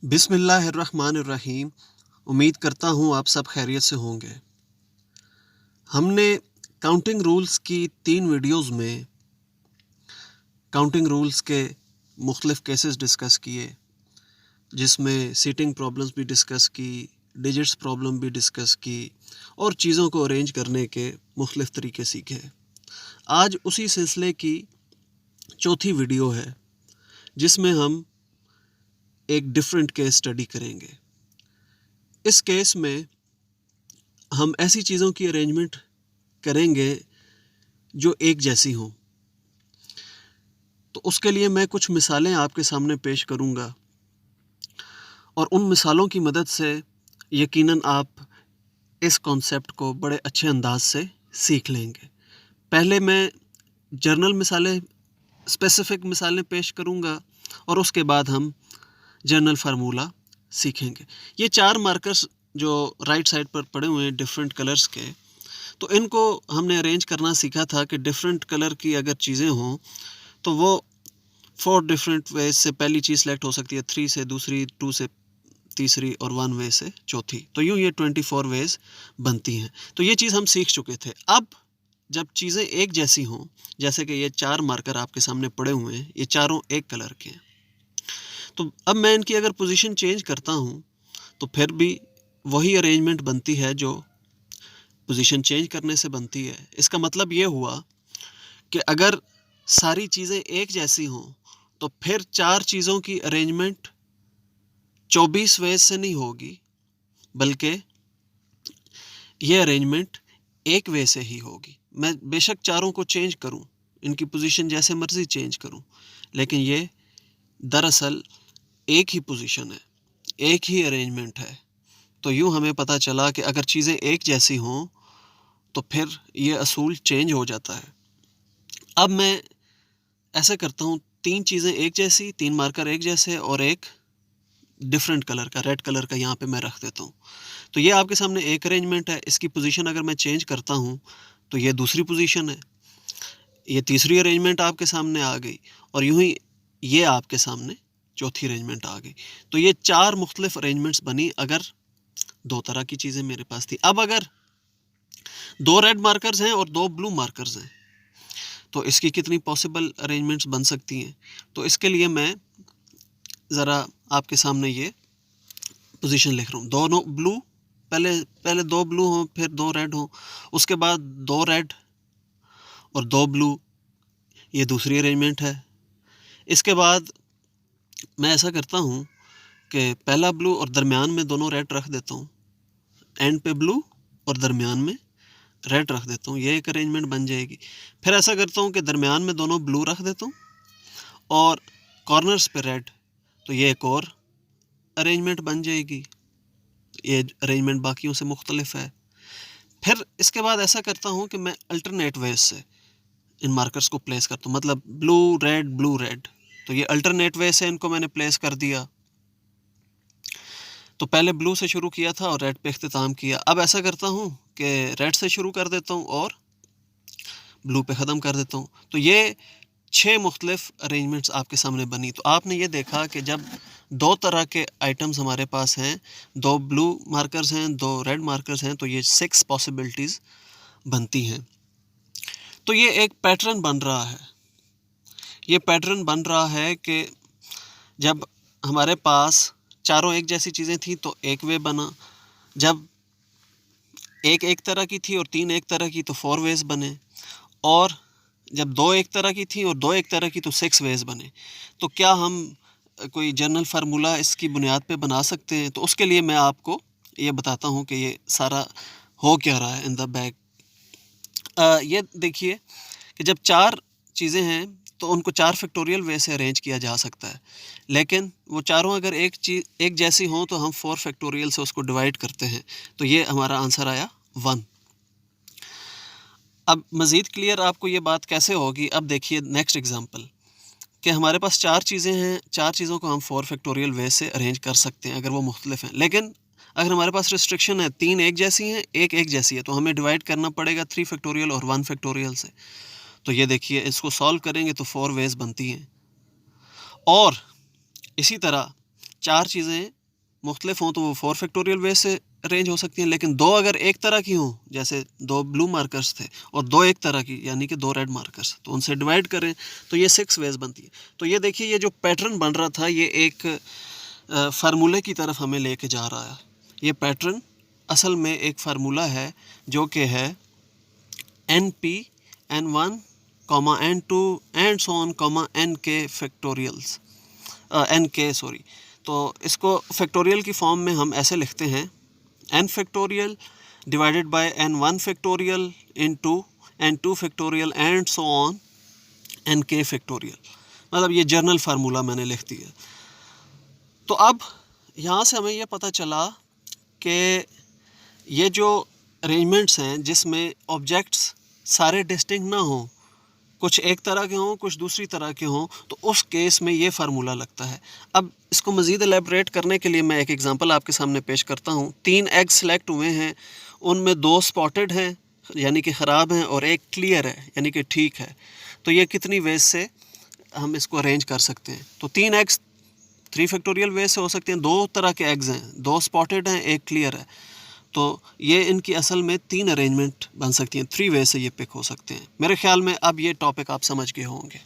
बिस्मिल्लाहिर्रहमानिर्रहीम। उम्मीद करता हूँ आप सब खैरियत से होंगे। हमने काउंटिंग रूल्स की 3 वीडियोस में काउंटिंग रूल्स के मुख्तलिफ केसेस डिस्कस किए, जिसमें सीटिंग प्रॉब्लम्स भी डिस्कस की, डिजिट्स प्रॉब्लम भी डिस्कस की और चीज़ों को अरेंज करने के मुख्तलिफ तरीके सीखे। आज उसी सिलसिले की चौथी वीडियो है, जिसमें हम एक डिफरेंट केस स्टडी करेंगे। इस केस में हम ऐसी चीज़ों की अरेंजमेंट करेंगे जो एक जैसी हों। तो उसके लिए मैं कुछ मिसालें आपके सामने पेश करूंगा और उन मिसालों की मदद से यकीनन आप इस कॉन्सेप्ट को बड़े अच्छे अंदाज से सीख लेंगे। पहले मैं जनरल मिसालें, स्पेसिफिक मिसालें पेश करूंगा और उसके बाद हम जनरल फार्मूला सीखेंगे। ये 4 मार्कर्स जो राइट साइड पर पड़े हुए हैं डिफरेंट कलर्स के, तो इनको हमने अरेंज करना सीखा था कि डिफरेंट कलर की अगर चीज़ें हों तो वो 4 डिफरेंट वेज से पहली चीज़ सेलेक्ट हो सकती है, 3 से दूसरी, 2 से तीसरी और 1 वे से चौथी। तो यूँ ये 24 वेज बनती हैं। तो ये चीज़ हम सीख चुके थे। अब जब चीज़ें एक जैसी हों, जैसे कि ये 4 मार्कर आपके सामने पड़े हुए हैं, ये चारों एक कलर के हैं, तो अब मैं इनकी अगर पोजीशन चेंज करता हूँ तो फिर भी वही अरेंजमेंट बनती है जो पोजीशन चेंज करने से बनती है। इसका मतलब ये हुआ कि अगर सारी चीज़ें एक जैसी हों तो फिर 4 चीज़ों की अरेंजमेंट 24 वेज से नहीं होगी, बल्कि ये अरेंजमेंट एक वे से ही होगी। मैं बेशक चारों को चेंज करूं, इनकी पोजीशन जैसे मर्जी चेंज करूं, लेकिन ये दरअसल एक ही पोजीशन है, एक ही अरेंजमेंट है। तो यूं हमें पता चला कि अगर चीज़ें एक जैसी हों तो फिर ये असूल चेंज हो जाता है। अब मैं ऐसा करता हूँ, 3 चीज़ें एक जैसी, 3 मार्कर एक जैसे और एक डिफरेंट कलर का, रेड कलर का यहाँ पे मैं रख देता हूँ। तो ये आपके सामने एक अरेंजमेंट है। इसकी पोजीशन अगर मैं चेंज करता हूँ तो ये दूसरी पोजीशन है, ये तीसरी अरेंजमेंट आपके सामने आ गई और यूं ही ये आपके सामने चौथी अरेंजमेंट आ गई। तो ये 4 मुख्तलिफ अरेंजमेंट्स बनी अगर 2 तरह की चीज़ें मेरे पास थी। अब अगर 2 रेड मार्कर्स हैं और 2 ब्लू मार्कर्स हैं तो इसकी कितनी पॉसिबल अरेंजमेंट्स बन सकती हैं। तो इसके लिए मैं ज़रा आपके सामने ये पोजीशन लिख रहा हूँ। दोनों ब्लू, पहले 2 ब्लू हों, फिर 2 रेड हों, उसके बाद 2 रेड और 2 ब्लू, ये दूसरी अरेंजमेंट है। इसके बाद मैं ऐसा करता हूँ कि पहला ब्लू और दरमियान में दोनों रेड रख देता हूँ, एंड पे ब्लू और दरमियान में रेड रख देता हूँ, ये एक अरेंजमेंट बन जाएगी। फिर ऐसा करता हूँ कि दरमियान में दोनों ब्लू रख देता हूँ और कॉर्नर्स पे रेड, तो ये एक और अरेंजमेंट बन जाएगी। ये अरेंजमेंट बाकियों से मुख्तलिफ है। फिर इसके बाद ऐसा करता हूँ कि मैं अल्टरनेट वेज से इन मार्कर्स को प्लेस करता हूँ, मतलब ब्लू रेड, तो ये अल्टरनेट वे से इनको मैंने प्लेस कर दिया। तो पहले ब्लू से शुरू किया था और रेड पे इख्तिताम किया। अब ऐसा करता हूँ कि रेड से शुरू कर देता हूँ और ब्लू पे ख़त्म कर देता हूँ। तो ये 6 मुख्तलिफ अरेंजमेंट्स आपके सामने बनी। तो आपने ये देखा कि जब 2 तरह के आइटम्स हमारे पास हैं, 2 ब्लू मार्कर्स हैं, 2 रेड मार्कर्स हैं, तो ये 6 पॉसिबिलिटीज़ बनती हैं। तो ये एक पैटर्न बन रहा है। ये पैटर्न बन रहा है कि जब हमारे पास चारों एक जैसी चीज़ें थी तो एक वे बना, जब एक तरह की थी और 3 एक तरह की तो 4 वेज बने, और जब 2 एक तरह की थी और 2 एक तरह की तो 6 वेज बने। तो क्या हम कोई जनरल फार्मूला इसकी बुनियाद पे बना सकते हैं? तो उसके लिए मैं आपको ये बताता हूँ कि ये सारा हो क्या रहा है इन द बैक। ये देखिए कि जब 4 चीज़ें हैं तो उनको 4 फैक्टोरियल वे से अरेंज किया जा सकता है, लेकिन वो चारों अगर एक जैसी हों तो हम 4 फैक्टोरियल से उसको डिवाइड करते हैं। तो ये हमारा आंसर आया 1। अब मज़ीद क्लियर आपको ये बात कैसे होगी, अब देखिए नेक्स्ट एग्जांपल कि हमारे पास 4 चीज़ें हैं, 4 चीज़ों को हम 4 फैक्टोरियल वे से अरेंज कर सकते हैं अगर वो मुख्तलिफ हैं। लेकिन अगर हमारे पास रिस्ट्रिक्शन है, 3 एक जैसी हैं, एक जैसी है, तो हमें डिवाइड करना पड़ेगा 3 फैक्टोरियल और 1 फैक्टोरियल से। तो ये देखिए, इसको सॉल्व करेंगे तो 4 वेज बनती हैं। और इसी तरह 4 चीज़ें मुख्तलिफ हों तो वो 4 फैक्टोरियल वे से अरेंज हो सकती हैं, लेकिन 2 अगर एक तरह की हों, जैसे 2 ब्लू मार्कर्स थे और 2 एक तरह की यानी कि 2 रेड मार्कर्स, तो उनसे डिवाइड करें तो ये 6 वेज बनती है। तो ये देखिए, ये जो पैटर्न बन रहा था ये एक फार्मूले की तरफ हमें लेके जा रहा है। ये पैटर्न असल में एक फार्मूला है जो कि है NP N1, N2 and so on, NK factorials, NK sorry. तो इसको फैक्टोरियल की फॉर्म में हम ऐसे लिखते हैं, n factorial divided by N1 factorial into N2 factorial and so on NK factorial. मतलब ये जर्नल फार्मूला मैंने लिख दिया। तो अब यहाँ से हमें ये पता चला कि ये जो अरेंजमेंट्स हैं जिसमें ऑब्जेक्ट्स सारे डिस्टिंक्ट ना हों, कुछ एक तरह के हों कुछ दूसरी तरह के हों, तो उस केस में ये फार्मूला लगता है। अब इसको मज़ीद एलेबरेट करने के लिए मैं एक एग्जांपल आपके सामने पेश करता हूँ। 3 एग सेलेक्ट हुए हैं, उनमें 2 स्पॉटेड हैं यानी कि ख़राब हैं और एक क्लियर है यानी कि ठीक है। तो ये कितनी वेज से हम इसको अरेंज कर सकते हैं? तो 3 एग्स 3 फैक्टोरियल वेज से हो सकते हैं। 2 तरह के एग्स हैं, 2 स्पॉटेड हैं, एक क्लियर है। तो ये इनकी असल में 3 अरेंजमेंट बन सकती हैं, 3 वे से ये पिक हो सकते हैं। मेरे ख्याल में अब ये टॉपिक आप समझ गए होंगे।